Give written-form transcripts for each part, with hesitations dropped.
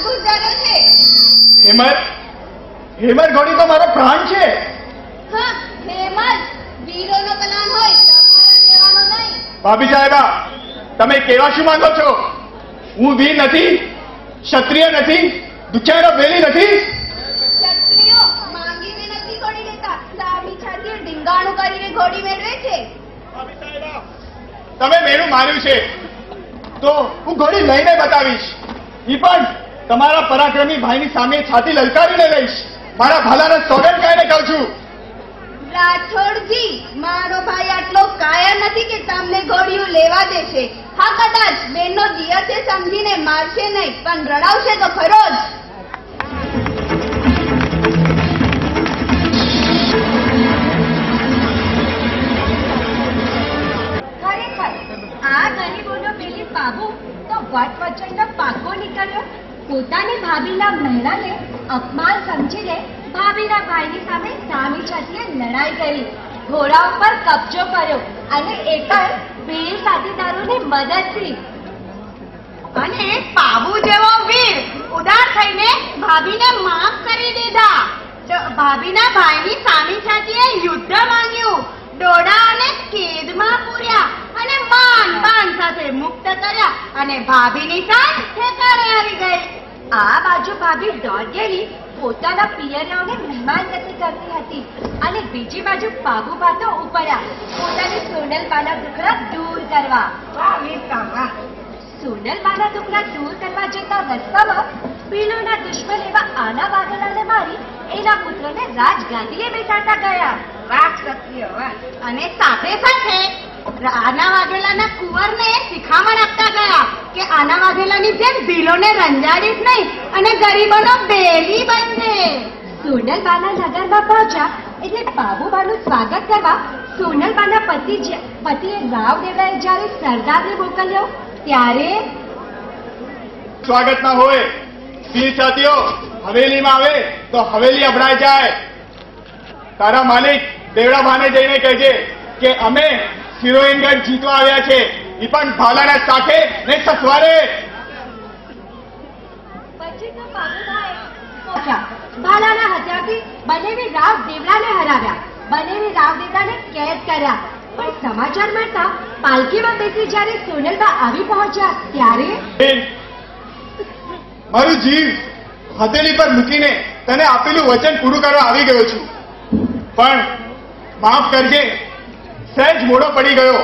ગુજારો છે? Hammer, hammer ઘોડી તો મારો પ્રાણ છે. હા, હેમર વીરોનો પ્લાન હોય, તમારા જેવાનો નહીં. ભાભી સાહેબા, તમે કેવા શું માંગો છો? હું વીર નથી, ક્ષત્રિય નથી, દુખિયાનો બેલી નથી. ક્ષત્રિયો માંગીને નથી ઘોડી લેતા, દાઢી છાતીએ ડીંગાણું કરીને ઘોડી મેળવે છે. ભાભી સાહેબા, તમે મેરું માર્યું છે તો હું ઘોડી લઈને બતાવીશ. ઈ પણ તમારા પરાક્રમી ભાઈની સામે છાતી લલકારીને લઈશ. મારા ભાલાને સોગંદ કહીને કહું છું. રાઠોડજી, મારો ભાઈ આટલો કાયર નથી કે તમને ઘોડીયું લેવા દેશે. હા, કદાચ બેનનો દિયર છે સમજીને મારશે નહીં, પણ રડાવશે તો ખરો જ. ખરેખર આ ગરીબોનો પેલી બાબુ તો વટ વચનનો પાકો નીકળ્યો. પોતાની ભાભીના મહેરાને અપમાન સમજીને ભાભીના ભાઈની સામે સામી છાતીએ લડાઈ કરી, ઘોડા ઉપર કબજો કર્યો અને એ પણ બે સાથીદારોની મદદથી. અને બાબુ જેવો વીર ઉદાર થઈને ભાભીને માફ કરી દીધા. ભાભીના ભાઈની સામી છાતીએ યુદ્ધ માંગ્યું, દોડા અને કેદમાં પૂર્યા અને બાણ સાથે મુક્ત કર્યા અને ભાભીની સાથ ઠેકાણે આવી ગઈ. આ બાજુ ભાભી દોડેલી પોતાના પિયરિયાઓને મહેમાનગતિ કરતી હતી અને બીજી બાજુ બાબુબા તો ઉપડ્યા પોતાની સોનલબાના દુખડા દૂર કરવા. સોનલબાના દુખડા દૂર કરવા જતા રસ્તામાં ભીલોના દુશ્મન એવા આના વાઘેલાને મારી એના પુત્રને રાજગાદીએ બેસાડતા ગયા. વાહ ક્ષત્રિય વાહ. અને સાથે સાથે આના વાઘેલાના કુંવરને શિખામણ આપતા ગયા કે આના વાઘેલાની જેમ ભીલોને રંજાડીશ નહીં અને ગરીબોનો બેલી બનશે. સોનલબાના નગરમાં પહોંચ્યા એટલે બાબુબાનું સ્વાગત કરવા સોનલબાના પતિએ રાવદેવરાએ જ્યારે સરદારને મોકલ્યો ત્યારે સ્વાગત ના હોય. વીર સાથીઓ હવેલીમાં આવે તો હવેલી અભડાઈ જાય. તારા માલિક દેવડાભાને જઈને કહેજે કે અમે હિરોઈનગઢ જીતવા આવ્યા છે, એ પણ ભાલાના સાથે ને સસવારે. પછી તો બાબુબાએ પહોંચ્યા. ભાલાના હથિયારથી બનેવી રાવદેવરાને હરાવ્યા, બનેવી રાવદેવરાને કેદ કર્યા. પણ સમાચાર મળતા પાલકીમાં બેસી જ્યારે સોનલબા આવી પહોંચ્યા ત્યારે મારું જીવ હથેળી પર મૂકીને તને આપેલું વચન પૂરું કરવા આવી ગયો છું, પણ માફ કરજે, સહેજ મોડો પડી ગયો.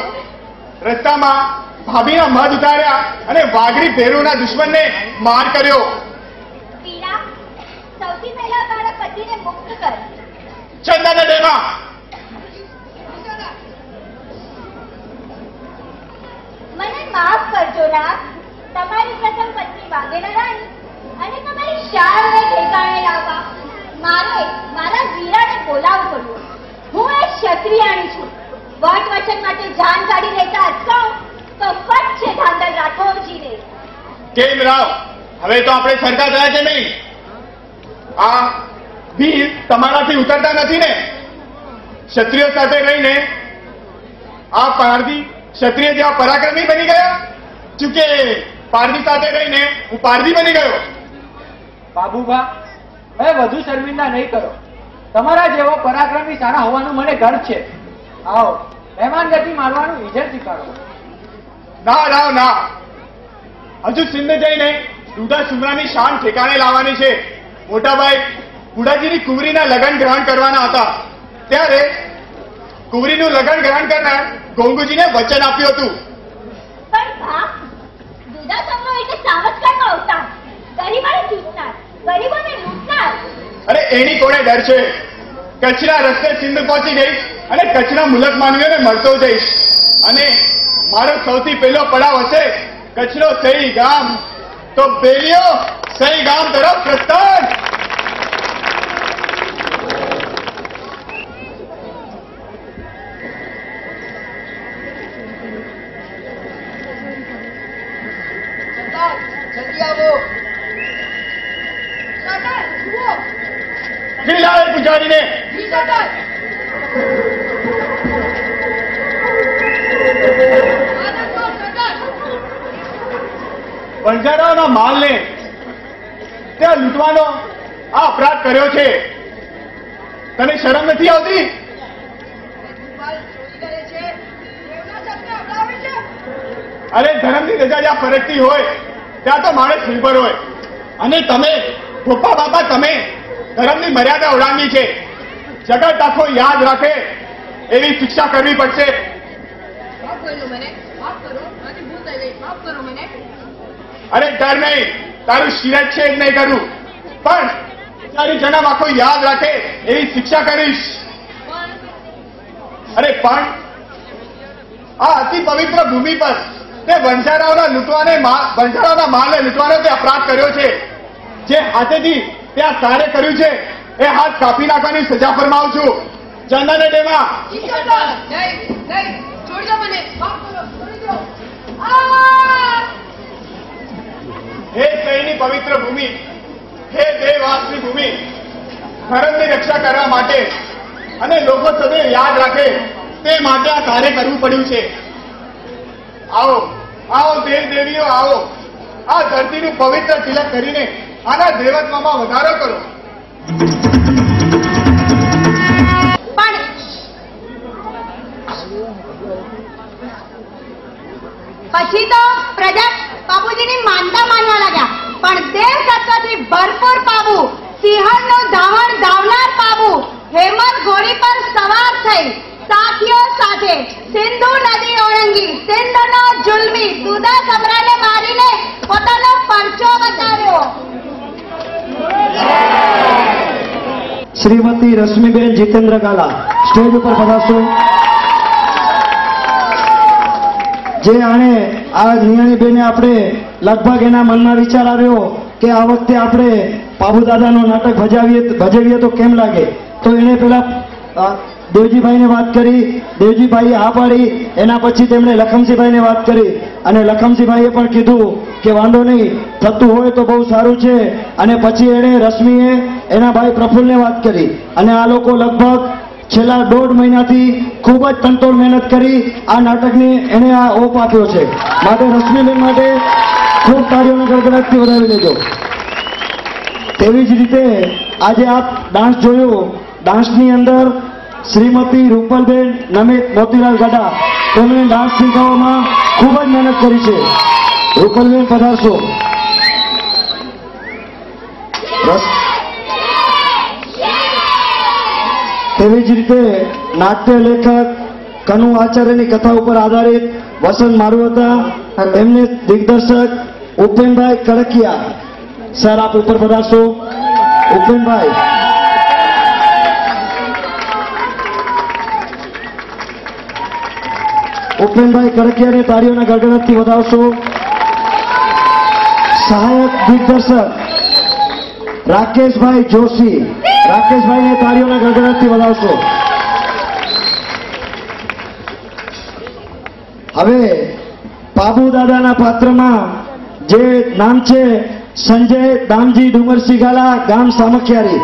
રસ્તામાં ભાભીના મધ ઉતાર્યા અને વાઘરી ભેરુના દુશ્મનને માર કર્યો. પીડા, સૌથી પહેલા તારા પતિને મુક્ત કર. ચંદાના દેવા મને માફ કરજો રામ. તમારી પ્રથમ પત્ની વાઘેલા રાણી અને તમારી શાનને ઠેકાણે લાવવા મારે મારા વીરાને બોલાવવું પડ્યું. હું એક ક્ષત્રિયાણી છું. વટ વચન માટે જાન કાઢી લેતા અટકો તો ફટ છે ધાંધર રાઠોડજીને. કેમ રાવ, હવે તો આપણે સરકાર રહ્યા છે નહીં. આ વીર તમારાથી ઉતરતા નથી ને. ક્ષત્રિયો સાથે રહીને આ પારધી ક્ષત્રિય જેવા પરાક્રમી બની ગયા. ચૂકે પારધી સાથે રહીને હું પારધી બની ગયો. બાબુબા, હવે વધુ શર્મિંદા નહીં કરો. તમારા જેવો પરાક્રમી સારા હોવાનું મને ગર્વ છે. આવો, મહેમાનગતિ મારવાનું ઇજર શીખાડો. ના રાવ ના, હજુ સિંધ જઈને દુધા સુમરાની શાન ઠેકાણે લાવવાની છે. મોટાભાઈ બુડાજીની કુંવરીના લગ્ન ગ્રહણ કરવાના હતા, ત્યારે કુંવરીનું લગ્ન ગ્રહણ કરનાર ગોંગુજીને વચન આપ્યું હતું. પણ બા, દુધા સમનો એટલે સાવસ્કારનો અવતાર, ગરીબોને ચૂસનાર, ગરીબોને લૂંટનાર. અરે એની કોને ડર છે? કચ્છના રસ્તે સિંધ પહોંચી ગઈ અને કચ્છના મુલક માનવીઓને મળતો જઈશ. અને મારો સૌથી પહેલો પડાવ હશે કચ્છનો સહી ગામ. તો બેલીઓ સહી ગામ તરફ પ્રસ્થાન. લાવે પૂજારીને. બંજારાઓના માલને ત્યાં લૂંટવાનો આ અપરાધ કર્યો છે. તને શરમ નથી આવતી? અરે ધર્મની રજા જ્યાં ફરકતી હોય ત્યાં તો માણસ નિર્ભર હોય, અને તમે ગોપા બાપા તમે ધર્મની મર્યાદા ઓળંગી છે. જગત આખો યાદ રાખે એવી શિક્ષા કરવી પડશે. અરે ડર નહીં, તારું શિરચ્છેદ નહીં કરું, પણ તારી જન્મ આખો યાદ રાખે એવી શિક્ષા કરીશ. અરે પણ આ અતિ પવિત્ર ભૂમિ પર તે બંજારાઓના માલને લૂંટવાનો તે અપરાધ કર્યો છે. જે હાથેથી ત્યાં કાર્ય કર્યું છે એ હાથ કાપી નાખવાની સજા ફરમાવું છું. ચંદન ડેમાં હે કઈની પવિત્ર ભૂમિ, હે દેવવાસની ભૂમિ, ધર્મની રક્ષા કરવા માટે અને લોકો સદૈવ યાદ રાખે તે માટે આ કાર્ય કરવું પડ્યું છે. આવો આવો દેવ દેવીઓ, આવો આ ધરતીનું પવિત્ર તિલક કરીને આના દેવત્વમાં વધારો કરો. પછી તો પ્રજા બાપુજીની માનતા માનવા લાગ્યા, પણ દેવ તત્વથી ભરપૂર પાબુ, સિંહણનું ધાવણ ધાવનાર પાબુ હેમંત ઘોડી પર સવાર થઈ સાથીઓ સાથે સિંધુ નદી ઓળંગી સિંધનો જુલમી સુદા સબરાને મારીને પોતાનો પરચો બતાવ્યો. શ્રીમતી રશ્મિબેન જીતેન્દ્ર ગાલા સ્ટેજ ઉપર પધારશો. જે આણે આ નિયાણીબેને આપણે લગભગ એના મનમાં વિચાર આવ્યો કે આ વખતે આપણે પાબુ દાદાનું નાટક ભજવીએ તો કેમ લાગે, તો એને પેલા દેવજીભાઈને વાત કરી, દેવજીભાઈએ હા પાડી. એના પછી તેમણે લખમજીભાઈને વાત કરી અને લખમજીભાઈએ પણ કીધું કે વાંધો નહીં, થતું હોય તો બહુ સારું છે. અને પછી એણે રશ્મિએ એના ભાઈ પ્રફુલ્લને વાત કરી અને આ લોકો લગભગ છેલ્લા 1.5 મહિનાથી ખૂબ જ તનતોડ મહેનત કરી આ નાટકને એને આ ઓપ આપ્યો છે. માટે રશ્મિબેન માટે ખૂબ તાળીઓના ગડગડાટથી વધાવી લેજો. તેવી જ રીતે આજે આપ ડાન્સ જોયો. ડાન્સની અંદર શ્રીમતી રૂપલબેન નમિત મોતીલાલ ગડા તેમણે ડાન્સ શીખવવામાં ખૂબ જ મહેનત કરી છે. રૂપલબેન પધારશો. તેવી જ રીતે નાટ્ય લેખક કનુ આચાર્યની કથા ઉપર આધારિત વસંત મારુવતા, એમને દિગ્દર્શક ઉપેનભાઈ કડકિયા. સર આપ ઉપર પધારશો. ઉપેનભાઈ કડકિયાને તાળીઓના ગડગડાટથી વધાવશો. સહાયક દિગ્દર્શક રાકેશભાઈ જોશી, રાકેશભાઈને તાળીઓના ગડગડાટથી વધાવશો. હવે પાબુ દાદાના પાત્રમાં જે નામ છે સંજય દામજી ડુંગરસિંહ ગાલા, ગામ સામખિયારી.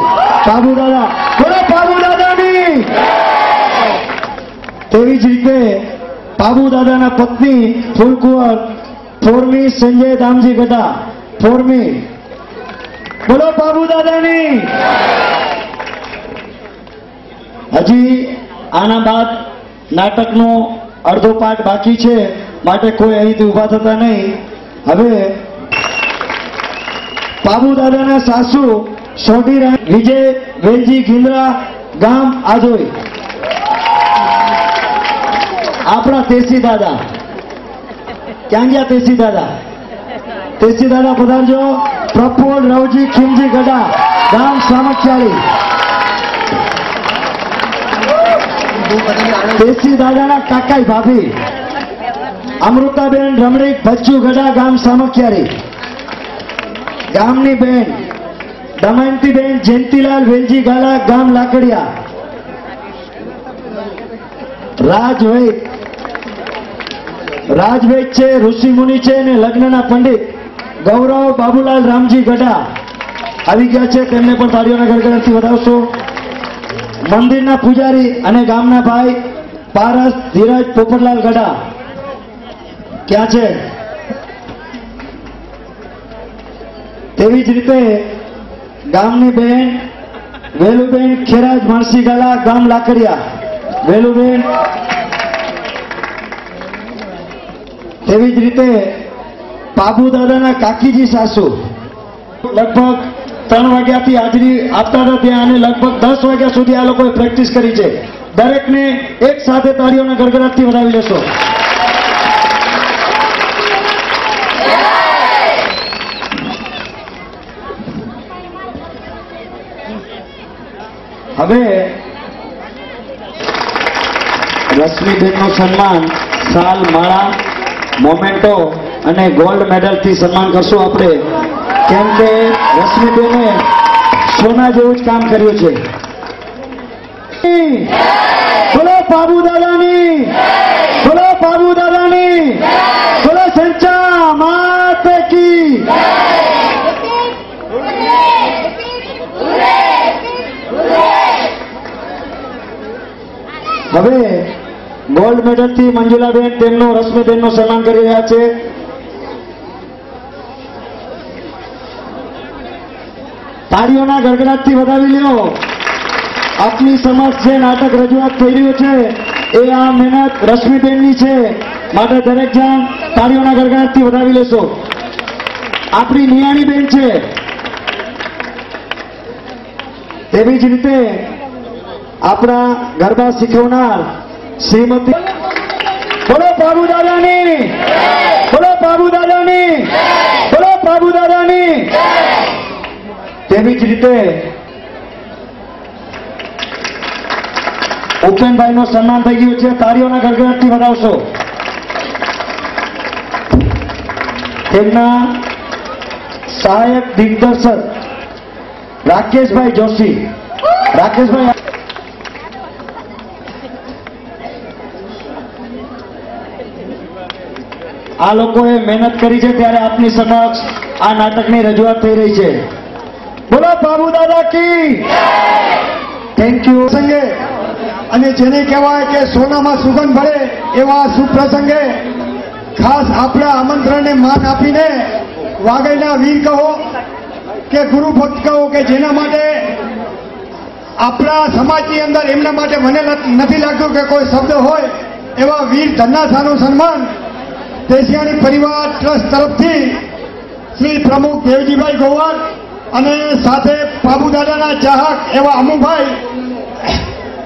પાબુ દાદા, બોલો પાબુ દાદાની. તેવી જ રીતે પાબુ દાદાના પત્ની ફૂલકુંવર ફોરમી સંજય દામજી ગઢા, ફોરમી. બોલો પાબુ દાદાની. હજી આના બાદ નાટકનો અડધો પાઠ બાકી છે, માટે કોઈ અહીંથી ઉભા થતા નહીં. હવે પાબુ દાદાના સાસુ સોઢી વિજય વેલજી ગિંદ્રા, ગામ આધોઈ. આપણા તેસી દાદા ક્યાં ગયા? તેસી દાદા, તેસી દાદા પધારજો. પ્રફુલ્લ રવજી ખીમજી ગડા, ગામ સામખિયાળી. તેસી દાદાના કાકાઈ ભાભી અમૃતાબેન રમણીક ભચ્ચુ ગડા, ગામ સામખિયાળી. ગામની બેન દમયંતીબેન જયંતિલાલ વેલજી ગાલા, ગામ લાકડિયા. રાજવૈદ છે, ઋષિ મુનિ છે અને લગ્નના પંડિત ગૌરવ બાબુલાલ રામજી ગઢા આવી ગયા છે. તેમને પણ તાળીઓના ગડગડાટથી વધાવશો. મંદિરના પૂજારી અને ગામના ભાઈ પારસ ધીરજ પોપટલાલ ગઢા ક્યાં છે? તેવી જ રીતે ગામની બેન વેલુબેન ખેરાજ માણસી ગાલા ગામ લાકડિયા. વેલુબેન, એવી જ રીતે પાબુ દાદાના કાકીજી સાસુ લગભગ 3 વાગ્યાથી હાજરી આપતા હતા ત્યાં, અને લગભગ 10 વાગ્યા સુધી આ લોકોએ પ્રેક્ટિસ કરી છે. દરેકને એક સાથે તાળીઓના ગડગડાટથી વધાવી લેશો. હવે રશ્મિબેનનું સન્માન શાલ, માળા, મોમેન્ટો અને ગોલ્ડ મેડલથી સન્માન કરશું આપણે, કેમ કે રશ્મિબેને સોના જેવું જ કામ કર્યું છે. બોલો બાબુ દાદાની, બોલો બાબુ દાદાની, બોલો સંચા માત કી. હવે ગોલ્ડ મેડલથી મંજુલાબેન તેમનું રશ્મિબેનનું સન્માન કરી રહ્યા છે. તાળીઓના ગડગડાટથી વધાવી લ્યો. આપની સમક્ષ જે નાટક રજૂઆત થઈ રહ્યું છે એ આ મહેનત રશ્મિબેનની છે, માટે દરેક જણ તાળીઓના ગડગડાટથી વધાવી લેશો. આપણી નિયાણી બેન છે. તેવી જ રીતે આપણા ગરબા શીખવનાર શ્રીમતી, બોલો બાબુ દાદાની, બોલો બાબુ દાદાની, બોલો બાબુ દાદાની. તેવી જ રીતે ઉપેનભાઈનું સન્માન થઈ ગયું છે. તાળીઓના ગડગડાટથી વધાવશો. તેમના સહાયક દિગ્દર્શક રાકેશભાઈ જોશી. રાકેશભાઈ, આ લોકોએ મહેનત કરી છે ત્યારે આપની સમક્ષ આ નાટકની રજૂઆત થઈ રહી છે. બોલો બાબુ દાદા કી. Thank you. સંગે અને જેને કહેવાય કે સોનામાં સુગંધ ભળે એવા શુભ પ્રસંગે ખાસ આપણા આમંત્રણને માન આપીને વાગડના વીર કહો કે ગુરુ ભક્ત કહો કે જેના માટે આપણા સમાજની અંદર એમના માટે મને નથી લાગતું કે કોઈ શબ્દ હોય એવા વીર ધન્નાસાનું સન્માન દેશિયાણી પરિવાર ટ્રસ્ટ તરફથી શ્રી પ્રમુખ દેવજીભાઈ ગોવાર અને સાથે બાબુ દાદાના ચાહક એવા અમુભાઈ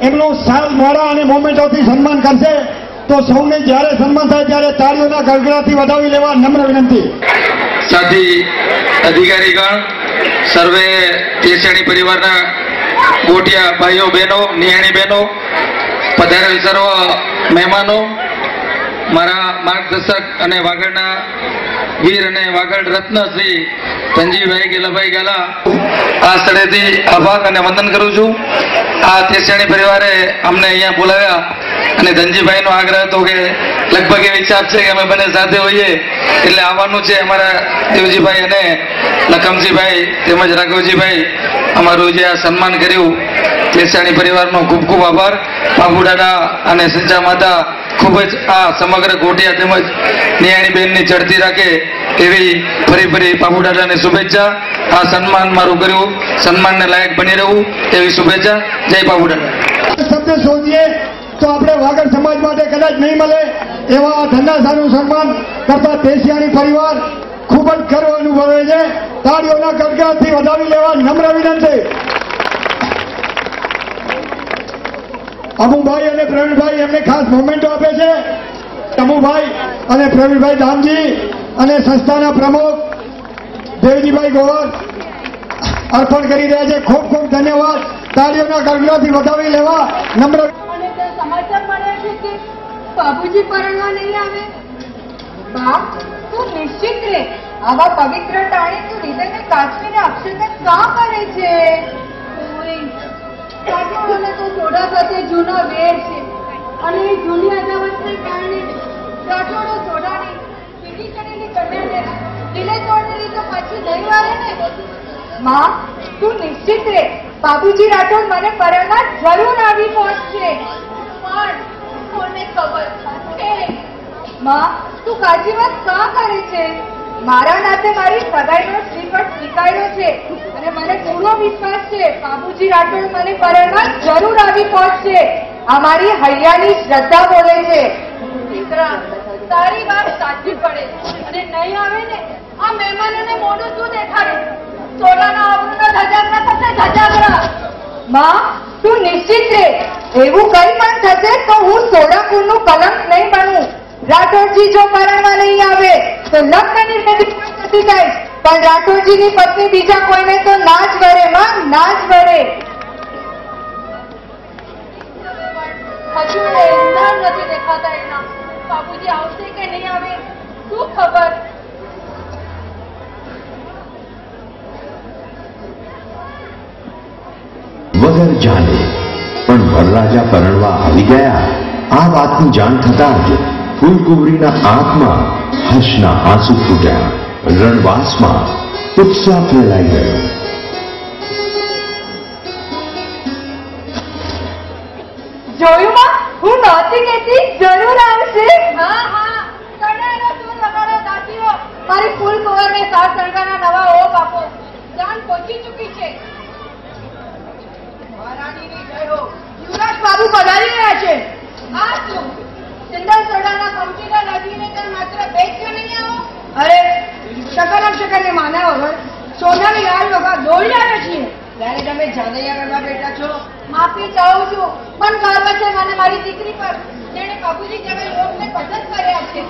એમનું સાલ, મોડા અને મોમેન્ટોથી સન્માન કરશે. તો સૌને જ્યારે સન્માન થાય ત્યારે તાળીઓના ગડગડાટથી વધાવી લેવા નમ્ર વિનંતી. સાથી અધિકારીગણ, સર્વે દેશિયાણી પરિવારના ગોટિયા ભાઈઓ બહેનો, નિયાણી બહેનો, પધારેલ સર્વ મહેમાનો, મારા માર્ગદર્શક અને વાગડના વીર અને વાગડ રત્ન શ્રી ધનજીભાઈ ગેલાભાઈ ગાલા, આ સ્થળેથી આભાર અને વંદન કરું છું. આ દેશિયાણી પરિવારે અમને અહીંયા બોલાવ્યા અને ધનજીભાઈનો આગ્રહ હતો કે લગભગ એ વિચાર છે કે અમે બંને સાથે હોઈએ એટલે આવવાનું છે. અમારા દેવજીભાઈ અને લખમજીભાઈ તેમજ રાઘવજીભાઈ અમારું જે આ સન્માન કર્યું, દેશિયાણી પરિવારનો ખૂબ ખૂબ આભાર. બાબુ દાદા અને સંચા માતા ખૂબ જ આ સમગ્ર ગોટિયા તેમજ નિયાણી બેનની ચડતી રાખે એવી ફરી ફરી બાબુ દાદાને શુભેચ્છા. આ સન્માન મારું કર્યું, સન્માનને લાયક બની રહેવું એવી શુભેચ્છા. જય બાબુ દાદા. શબ્દ શોધીએ તો આપણે વાગડ સમાજ માટે કદાચ નહીં મળે એવા ધન્નાસાનું સન્માન કરતા દેશિયાણી પરિવાર ખૂબ જ ગર્વ અનુભવે છે. તાળીઓના ગડગડાટથી વધાવી લેવા નમ્ર વિનંતી. અમુભાઈ અને પ્રવીણભાઈ એમને ખાસ મોમેન્ટો આપે છે. અમુભાઈ અને પ્રવીણભાઈ ધામજી અને સંસ્થાના પ્રમુખ દેવજીભાઈ ગોવર અર્પણ કરી રહ્યા છે. ખૂબ ખૂબ ધન્યવાદ. તાળીઓના ગડગડાટથી વધાવી લેવા નમ્ર. સમાચાર મળ્યા છે કે બાબુજી પરણવા નહીં આવે. બાપ, તું નિશ્ચિત રે. આવા પવિત્ર ટાણે તું હૃદયને કાચવીને અક્ષતન કા કરે છે? કાઠોળોને તો સોડા સાથે જૂનો વેર છે અને એ જૂની અદાવતને કારણે કાઠોળો સોડાની પીડી કરેલી કન્યાને દિલે તોડેલી તો પછી નહીં વારે ને. માં, તું નિશ્ચિત રે. બાબુજી રાઠોડ મને પરણવા જરૂર આવી પહોંચશે. પણ કોને ખબર છે? માં, તું કાચી વાત કા કરે છે? મારા નાતે મારી સગાઈનો શ્રીફળ સ્વીકાર્યો છે છે અને મને પૂરો વિશ્વાસ છે બાબુજી રાઠોડ મને પરણવા જરૂર આવી પહોંચશે. આ મારી હૈયાની શ્રદ્ધા બોલે છે. દીકરા, તારી વાત સાચી પડે અને નહીં આવે ને આ મહેમાનોને મોઢું શું દેખાડે? સોનાના આબરૂના ધજાગરા થશે, ધજાગરા. માં, તું નિશ્ચિત છે. એવું કઈ પણ થશે તો હું સોડાપુરનું કલંક નહીં બનું. રાઠોડજી જો પરણવા નહીં આવે તો લગ્નની વિધિ નથી થાય, પણ રાઠોડજીની પત્ની બીજા કોઈને તો ના જ વળે માં, ના જ વળે. હજુ એના નથી દેખાતા એના. બાબુજી આવશે કે નહીં આવે શું ખબર. વગર જાણે પણ વરરાજા પરણવા આવી ગયા. આ વાતની જાણ થતાં જ ફૂલકુંવરીના આંખમાં હર્ષના આંસુ ફૂટ્યા. રણવાસમાં ઉત્સાહ ફેલાઈ ગયો. જોયું માં, હું નહોતી કહેતી જરૂર આવશે. હા હા, કડાનો સૂર વગાડો દાસીઓ. મારી ફૂલકુંવરને સાત સરગાના નવા ઓપ આપો. જાન પહોંચી ચૂકી છે. મહારાણીની જય હો. યુવરાજ બાબુ પધારી રહ્યા છે. આ શું સિંદર સોડાના કંપનીના લાગીને ત્યાં માત્ર બે જ નહીં આવો? અરે શકરમ શકરને માના વગર સોનાની લાલ વગર દોડી આવે છીએ. ત્યારે તમે જાનૈયા કરવા બેઠા છો. માફી ચાહું છું, પણ ગર્વ છે મને મારી દીકરી પર, જેણે બાબુજી જેવા યોગને પસંદ કર્યા છે.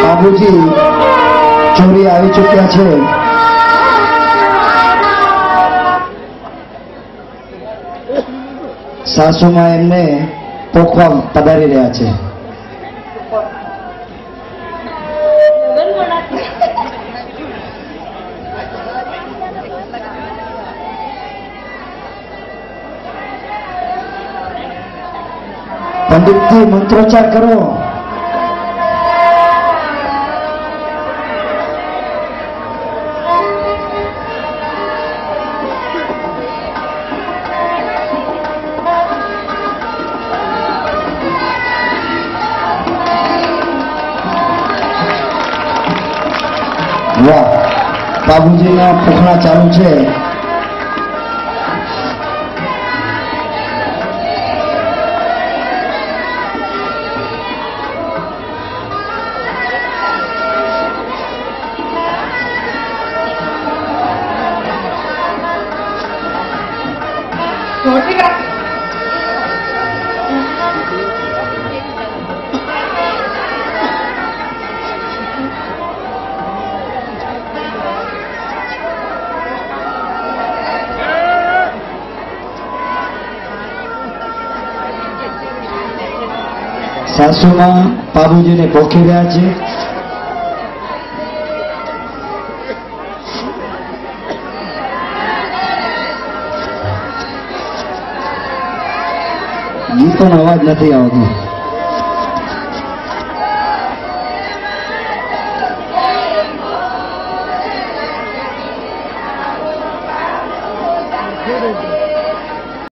બાબુજી ચોરી આવી ચૂક્યા છે. સાસુમાં એમને પોખવા પધારી રહ્યા છે. પંડિતજી મંત્રોચ્ચાર કરો. વાહ, બાબુજીના પૂખણા ચાલુ છે. સાસુમાં બાબુજીને પોખી રહ્યા છે. ગીતોનો અવાજ નથી આવતો.